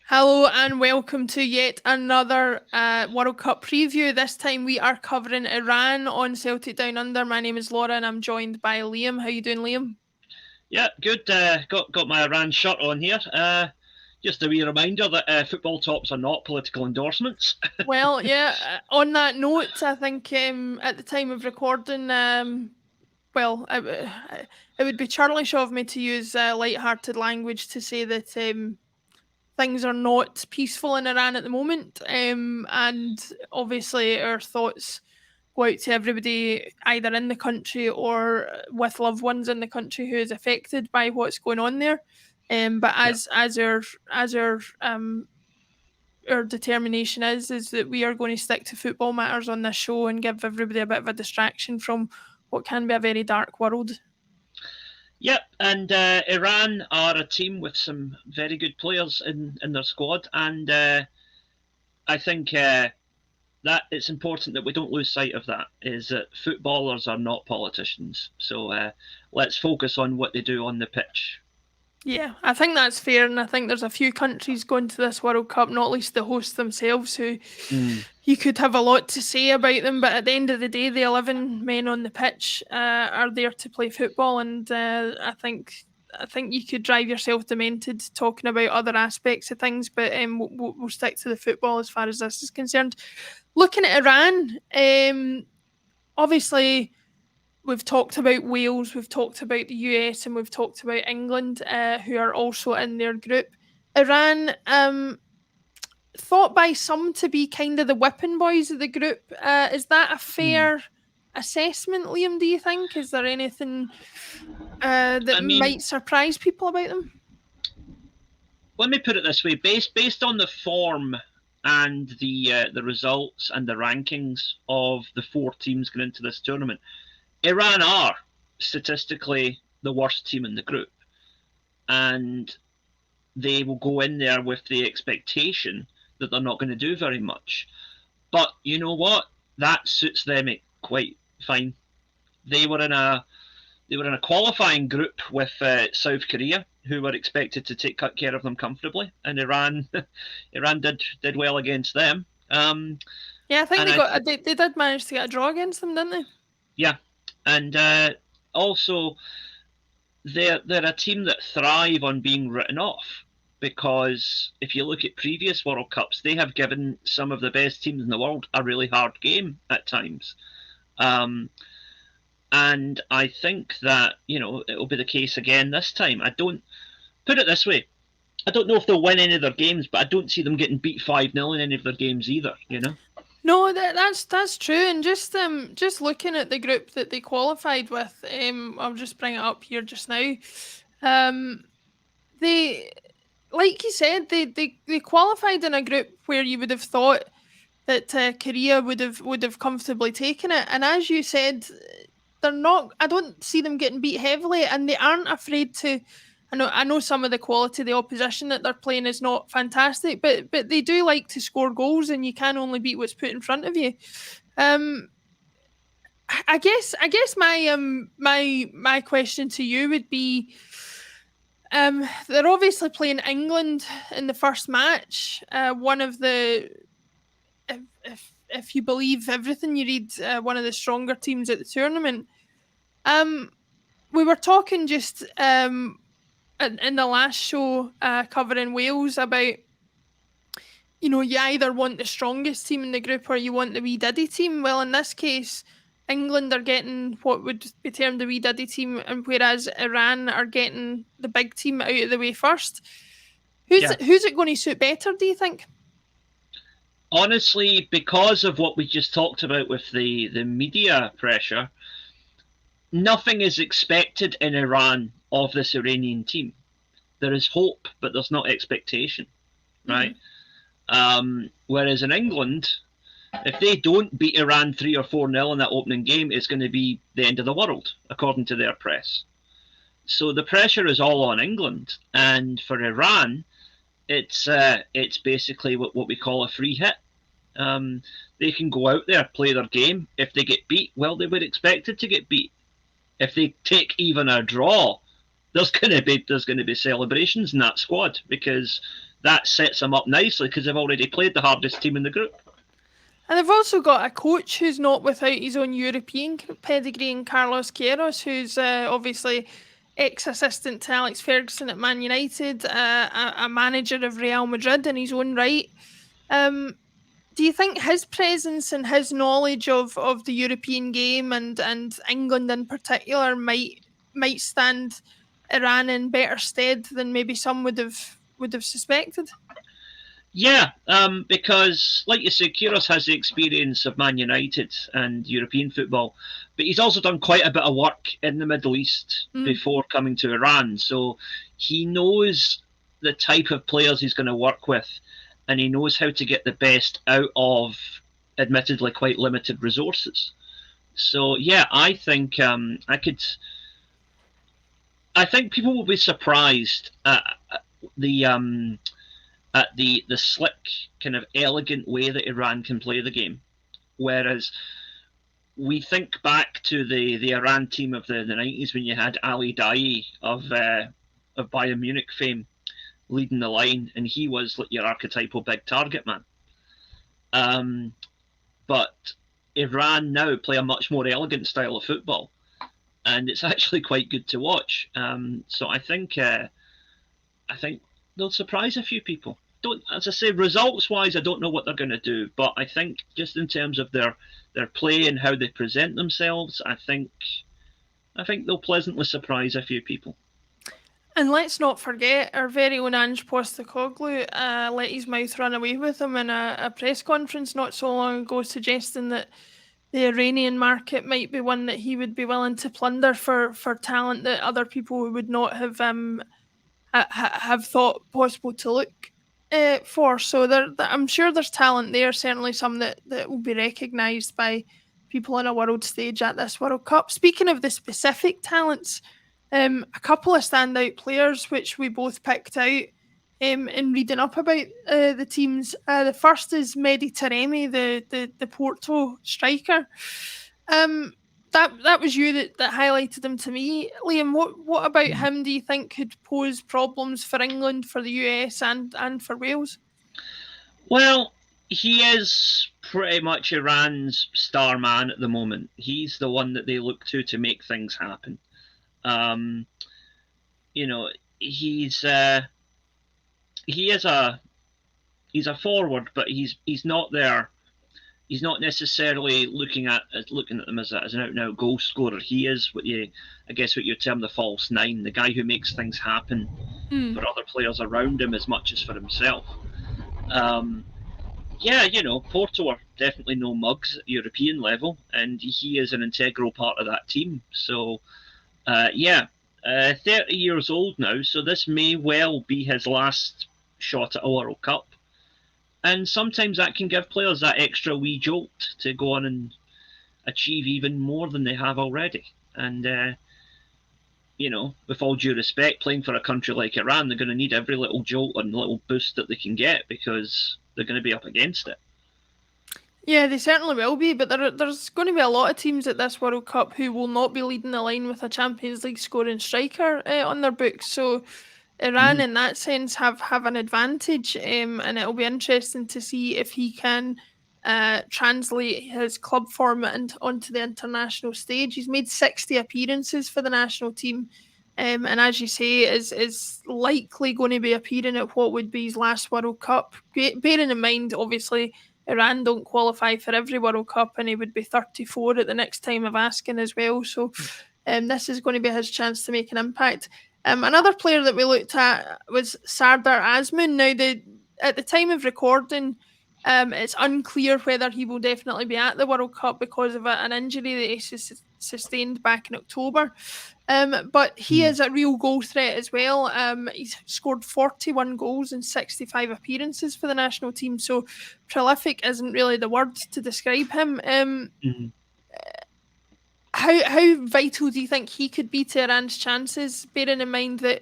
Hello and welcome to yet another World Cup preview. This time we are covering Iran on Celtic Down Under. My name is Laura and I'm joined by Liam. How you doing, Liam? Yeah, good. Got my Iran shirt on here. Just a wee reminder that football tops are not political endorsements. Well, yeah. On that note, I think at the time of recording, well, it would be churlish of me to use light-hearted language to say that things are not peaceful in Iran at the moment, and obviously our thoughts go out to everybody either in the country or with loved ones in the country who is affected by what's going on there. But Yeah, as our determination is that we are going to stick to football matters on this show and give everybody a bit of a distraction from what can be a very dark world. yep. And Iran are a team with some very good players in their squad, and I think that it's important that we don't lose sight of that. Is that footballers are not politicians, so let's focus on what they do on the pitch. Yeah, I think that's fair, and I think there's a few countries going to this World Cup, not least the hosts themselves, who Mm. you could have a lot to say about them, but at the end of the day, the 11 men on the pitch are there to play football, and I think you could drive yourself demented talking about other aspects of things, but we'll stick to the football as far as this is concerned. Looking at Iran, obviously we've talked about Wales, we've talked about the US, and we've talked about England, who are also in their group. Iran, thought by some to be kind of the whipping boys of the group. Is that a Mm. fair assessment, Liam? Do you think? Is there anything that I mean, might surprise people about them? let me put it this way: based on the form and the results and the rankings of the four teams going into this tournament, Iran are statistically the worst team in the group, and they will go in there with the expectation that they're not going to do very much. But you know what? That suits them quite fine. They were in a they were in a qualifying group with South Korea, who were expected to take care of them comfortably, and Iran did well against them. Yeah, I think And they I got they did manage to get a draw against them, didn't they? Yeah, and also they're a team that thrive on being written off, because if you look at previous World Cups, they have given some of the best teams in the world a really hard game at times. Um, and I think that it'll be the case again this time. I don't Put it this way: I don't know if they'll win any of their games, but I don't see them getting beat 5-0 in any of their games either. No, that's true. And just looking at the group that they qualified with, I'll just bring it up here just now. Um, they, like you said, they qualified in a group where you would have thought that Korea would have comfortably taken it, and as you said, they're not. I don't see them getting beat heavily, and they aren't afraid to. I know some of the quality of the opposition that they're playing is not fantastic, but they do like to score goals, and you can only beat what's put in front of you. Um, I guess my question to you would be, they're obviously playing England in the first match. One of the, if you believe everything you read, one of the stronger teams at the tournament. Um, we were talking just in the last show covering Wales about, you either want the strongest team in the group or you want the wee diddy team. Well, in this case, England are getting what would be termed the wee diddy team, and whereas Iran are getting the big team out of the way first. Who's Yeah. who's it going to suit better? Do you think? Honestly, because of what we just talked about with the media pressure, nothing is expected in Iran of this Iranian team. There is hope, but there's not expectation, Mm-hmm. right? Whereas in England, if they don't beat Iran 3 or 4-0 in that opening game, it's going to be the end of the world, according to their press. So the pressure is all on England, and for Iran, it's basically what we call a free hit. Um, they can go out there, play their game. If they get beat, well, they were expected to get beat. If they take even a draw, there's going to be celebrations in that squad, because that sets them up nicely, because they've already played the hardest team in the group. And they've also got a coach who's not without his own European pedigree in Carlos Queiroz, who's obviously ex-assistant to Alex Ferguson at Man United, a manager of Real Madrid in his own right. Do you think his presence and his knowledge of the European game and England in particular might stand Iran in better stead than maybe some would have suspected? Yeah, because, like you say, Queiroz has the experience of Man United and European football, but he's also done quite a bit of work in the Middle East before coming to Iran. So he knows the type of players he's going to work with, and he knows how to get the best out of, admittedly, quite limited resources. So yeah, I think I think people will be surprised at the slick, kind of elegant way that Iran can play the game. Whereas we think back to the Iran team of the 90s, when you had Ali Daei of Bayern Munich fame leading the line, and he was like your archetypal big target man. But Iran now play a much more elegant style of football, and it's actually quite good to watch. So I think they'll surprise a few people. As I say, results-wise, I don't know what they're going to do, but I think just in terms of their play and how they present themselves, I think they'll pleasantly surprise a few people. And let's not forget, our very own Ange Postecoglou let his mouth run away with him in a press conference not so long ago, suggesting that the Iranian market might be one that he would be willing to plunder for talent that other people would not have thought possible to look for. So I'm sure there's talent there, certainly some that will be recognised by people on a world stage at this World Cup. Speaking of the specific talents, a couple of standout players which we both picked out in reading up about the teams. The first is Mehdi Taremi, the Porto striker. That was you that highlighted him to me, Liam. What about him do you think could pose problems for England, for the US, and for Wales? Well, he is pretty much Iran's star man at the moment. He's the one that they look to make things happen. He's a forward, but he's not there. He's not necessarily looking at them as an out-and-out goal scorer. He is what you term the false nine, the guy who makes things happen for other players around him as much as for himself. Porto are definitely no mugs at European level, and he is an integral part of that team. So, 30 years old now, so this may well be his last shot at a World Cup. And sometimes that can give players that extra wee jolt to go on and achieve even more than they have already. And, with all due respect, playing for a country like Iran, they're going to need every little jolt and little boost that they can get, because they're going to be up against it. Yeah, they certainly will be, but there's going to be a lot of teams at this World Cup who will not be leading the line with a Champions League scoring striker on their books. So Iran, in that sense, have an advantage, and it'll be interesting to see if he can translate his club form onto the international stage. He's made 60 appearances for the national team, and as you say, is likely going to be appearing at what would be his last World Cup. Bearing in mind, obviously, Iran don't qualify for every World Cup, and he would be 34 at the next time of asking as well. So this is going to be his chance to make an impact. Another player that we looked at was Sardar Azmoun. Now, at the time of recording, it's unclear whether he will definitely be at the World Cup because of an injury that he sustained back in October. But he is a real goal threat as well. He's scored 41 goals in 65 appearances for the national team. So prolific isn't really the word to describe him. How vital do you think he could be to Iran's chances, bearing in mind that,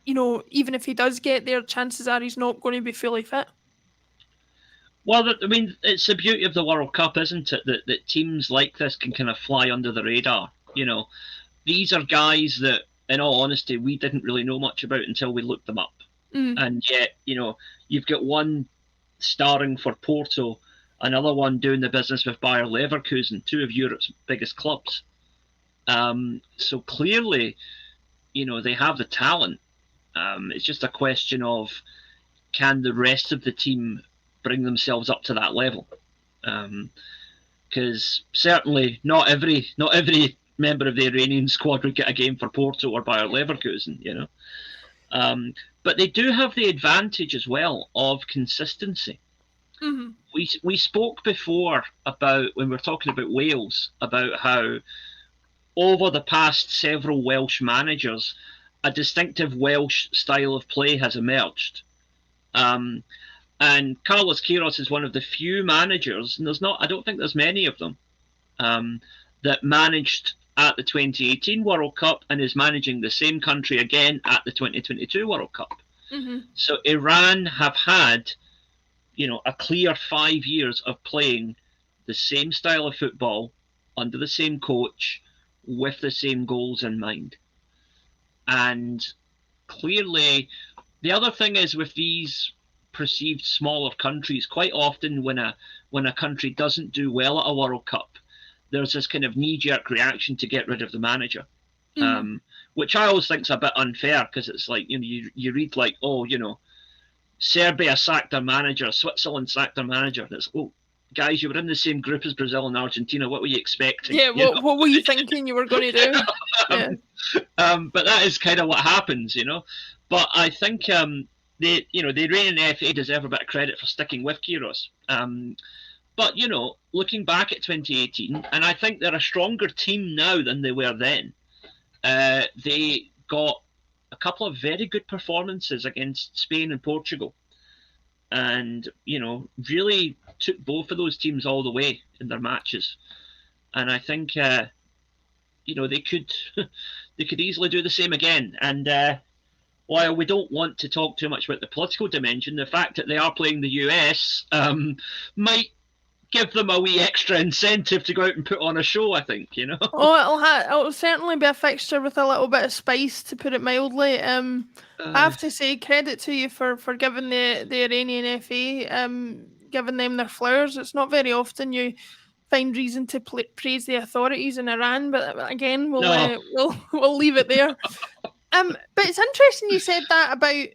even if he does get there, chances are he's not going to be fully fit? Well, I mean, it's the beauty of the World Cup, isn't it? That teams like this can kind of fly under the radar. These are guys that in all honesty, we didn't really know much about until we looked them up. And yet, you've got one starring for Porto, another one doing the business with Bayer Leverkusen, two of Europe's biggest clubs. So clearly, they have the talent. It's just a question of, can the rest of the team bring themselves up to that level? Because certainly not every member of the Iranian squad would get a game for Porto or Bayer Leverkusen, but they do have the advantage as well of consistency. Mm-hmm. We spoke before about, when we were talking about Wales, about how over the past several Welsh managers, a distinctive Welsh style of play has emerged. And Carlos Queiroz is one of the few managers, and I don't think there's many of them, that managed at the 2018 World Cup and is managing the same country again at the 2022 World Cup. Mm-hmm. So Iran have had, a clear 5 years of playing the same style of football under the same coach with the same goals in mind. And clearly, the other thing is with these perceived smaller countries, quite often when a country doesn't do well at a World Cup, there's this kind of knee-jerk reaction to get rid of the manager, which I always think is a bit unfair, because it's like, you read like, Serbia sacked their manager, Switzerland sacked their manager. And it's, guys, you were in the same group as Brazil and Argentina. What were you expecting? Yeah, what were you thinking you were going to do? But that is kind of what happens, But I think the Iranian FA deserve a bit of credit for sticking with Queiroz. But, looking back at 2018, and I think they're a stronger team now than they were then. They got a couple of very good performances against Spain and Portugal. And, really took both of those teams all the way in their matches. And I think, they could easily do the same again. And while we don't want to talk too much about the political dimension, the fact that they are playing the US might give them a wee extra incentive to go out and put on a show, I think, Oh, it'll certainly be a fixture with a little bit of spice, to put it mildly. I have to say, credit to you for giving the Iranian FA, giving them their flowers. It's not very often you find reason to praise the authorities in Iran, but again, we'll leave it there. But it's interesting you said that about,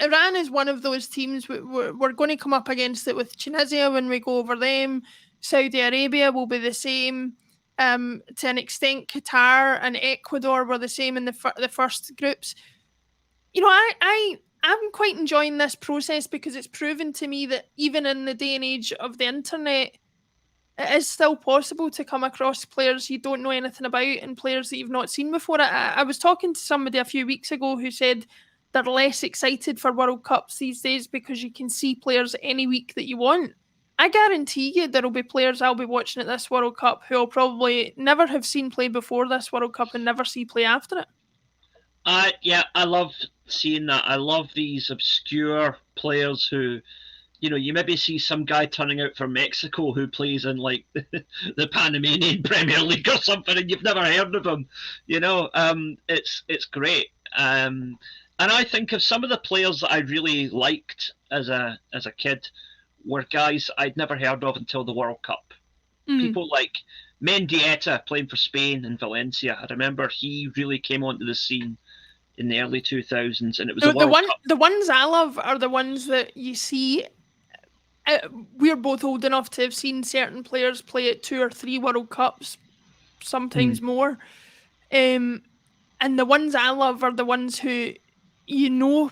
Iran is one of those teams we're going to come up against it with Tunisia when we go over them. Saudi Arabia will be the same. To an extent, Qatar and Ecuador were the same in the first groups. I'm quite enjoying this process, because it's proven to me that even in the day and age of the internet, it is still possible to come across players you don't know anything about and players that you've not seen before. I was talking to somebody a few weeks ago who said they're less excited for World Cups these days because you can see players any week that you want. I guarantee you there will be players I'll be watching at this World Cup who I'll probably never have seen play before this World Cup and never see play after it. Yeah, I love seeing that. I love these obscure players who, you maybe see some guy turning out for Mexico who plays in like the Panamanian Premier League or something, and you've never heard of him. It's great. And I think of some of the players that I really liked as a kid were guys I'd never heard of until the World Cup. People like Mendieta playing for Spain and Valencia. I remember he really came onto the scene in the early 2000s, and it was the ones I love are the ones that you see. We're both old enough to have seen certain players play at 2 or 3 World Cups, sometimes more. And the ones I love are the ones who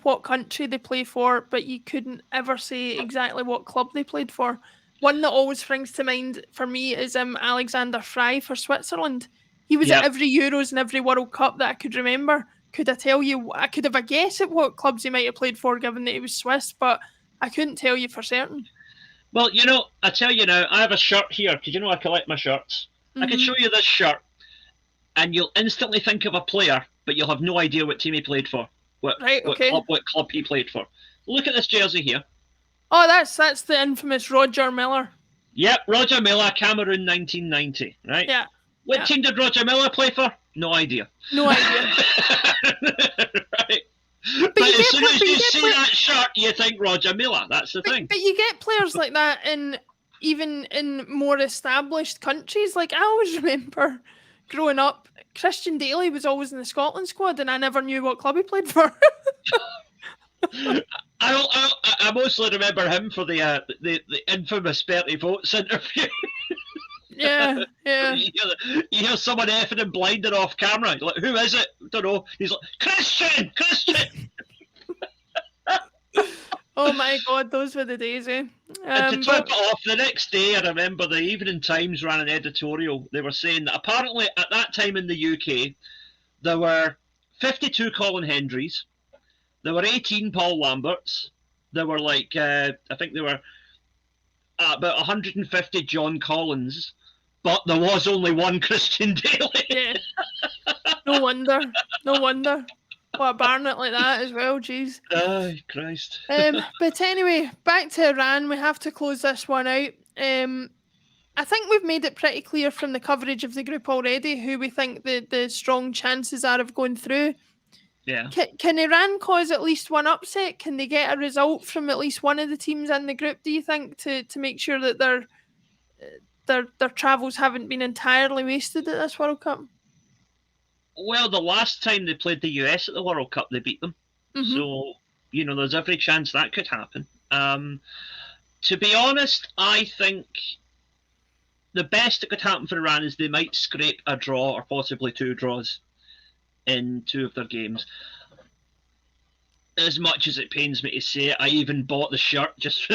what country they play for, but you couldn't ever say exactly what club they played for. One that always springs to mind for me is Alexander Frey for Switzerland. He was at every Euros and every World Cup that I could remember. Could I tell you? I could have a guess at what clubs he might have played for, given that he was Swiss, but I couldn't tell you for certain. Well, I tell you now, I have a shirt here, because I collect my shirts. I could show you this shirt, and you'll instantly think of a player, but you'll have no idea what team he played for. What club he played for. Look at this jersey here. Oh, that's the infamous Roger Miller. Yep, Roger Miller, Cameroon 1990, right? Yeah. What team did Roger Milla play for? No idea. No idea. Right. But as soon as you see that shirt, you think Roger Milla. That's the thing. But you get players like that even in more established countries. Like, I always remember growing up, Christian Daly was always in the Scotland squad, and I never knew what club he played for. I mostly remember him for the infamous Bertie Votes interview. Yeah. You hear someone effing and blinding off camera. You're like, who is it? Don't know. He's like, Christian. Oh my God, those were the days, eh? And to top it off, the next day, I remember the Evening Times ran an editorial. They were saying that apparently at that time in the UK, there were 52 Colin Hendrys, there were 18 Paul Lamberts, there were I think there were about 150 John Collins, but there was only one Christian Daly. Yeah. No wonder. What a Barnett like that as well, jeez. Oh, Christ. But anyway, back to Iran. We have to close this one out. I think we've made it pretty clear from the coverage of the group already who we think the strong chances are of going through. Yeah. Can Iran cause at least one upset? Can they get a result from at least one of the teams in the group, do you think, to make sure that their travels haven't been entirely wasted at this World Cup? Well, the last time they played the US at the World Cup, they beat them. Mm-hmm. So, there's every chance that could happen. To be honest, I think the best that could happen for Iran is they might scrape a draw or possibly 2 draws in 2 of their games. As much as it pains me to say it, I even bought the shirt just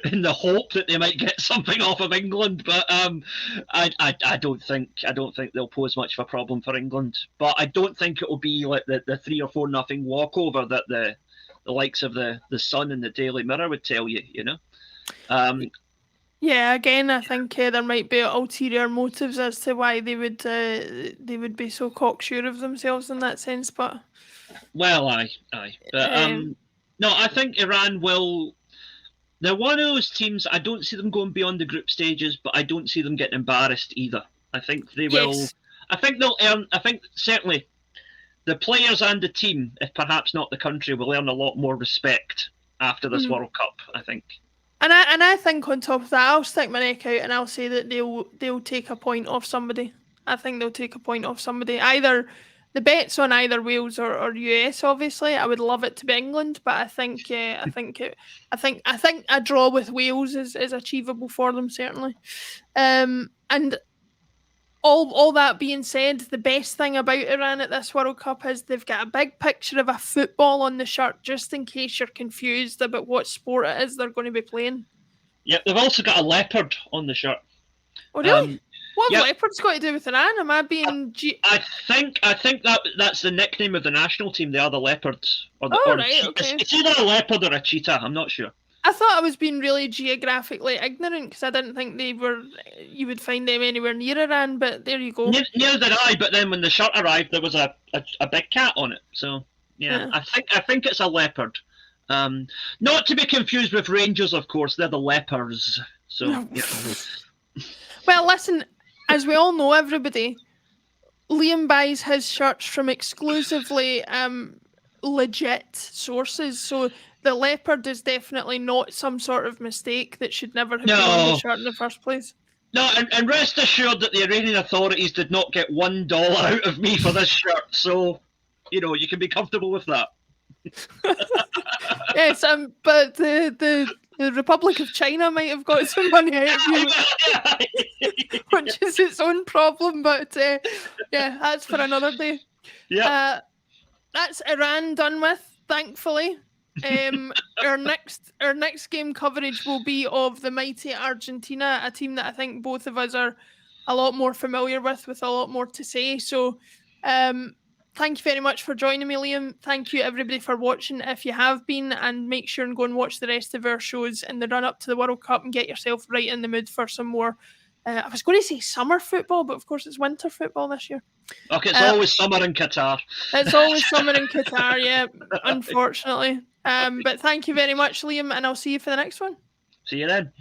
in the hope that they might get something off of England. But I don't think they'll pose much of a problem for England. But I don't think it will be like the 3 or 4-0 walkover that the likes of the Sun and the Daily Mirror would tell you. Yeah, again, I think there might be ulterior motives as to why they would be so cocksure of themselves in that sense. But aye. But no, I think Iran will. They're one of those teams. I don't see them going beyond the group stages, but I don't see them getting embarrassed either. I think they will. Yes. I think they'll earn. I think certainly the players and the team, if perhaps not the country, will earn a lot more respect after this World Cup. I think. And I think on top of that, I'll stick my neck out and I'll say that they'll take a point off somebody. I think they'll take a point off somebody. Either the bet's on either Wales or US. Obviously, I would love it to be England, but I think a draw with Wales is achievable for them certainly. And all that being said, the best thing about Iran at this World Cup is they've got a big picture of a football on the shirt, just in case you're confused about what sport it is they're going to be playing. Yep, they've also got a leopard on the shirt. Oh, really? What have leopards got to do with Iran? Am I being... I think that's the nickname of the national team. They are the leopards. Right, okay. It's either a leopard or a cheetah. I'm not sure. I thought I was being really geographically ignorant because I didn't think you would find them anywhere near Iran, but there you go. Neither did I, but then when the shirt arrived, there was a big cat on it. So, yeah. I think it's a leopard. Not to be confused with Rangers, of course. They're the Lepers. So, yeah. Well, listen, as we all know, everybody, Liam buys his shirts from exclusively legit sources, so the leopard is definitely not some sort of mistake that should never have been on the shirt in the first place. No, and rest assured that the Iranian authorities did not get $1 out of me for this shirt, so, you can be comfortable with that. Yes, but the Republic of China might have got some money out of you, which is its own problem, but yeah, that's for another day. Yeah. That's Iran done with, thankfully. Our next game coverage will be of the mighty Argentina, a team that I think both of us are a lot more familiar with a lot more to say. So thank you very much for joining me, Liam. Thank you everybody for watching if you have been, and make sure and go and watch the rest of our shows in the run up to the World Cup and get yourself right in the mood for some more I was going to say summer football, but of course it's winter football this year. Okay, it's always summer in Qatar. It's always summer in Qatar, yeah, unfortunately. But thank you very much, Liam, and I'll see you for the next one. See you then.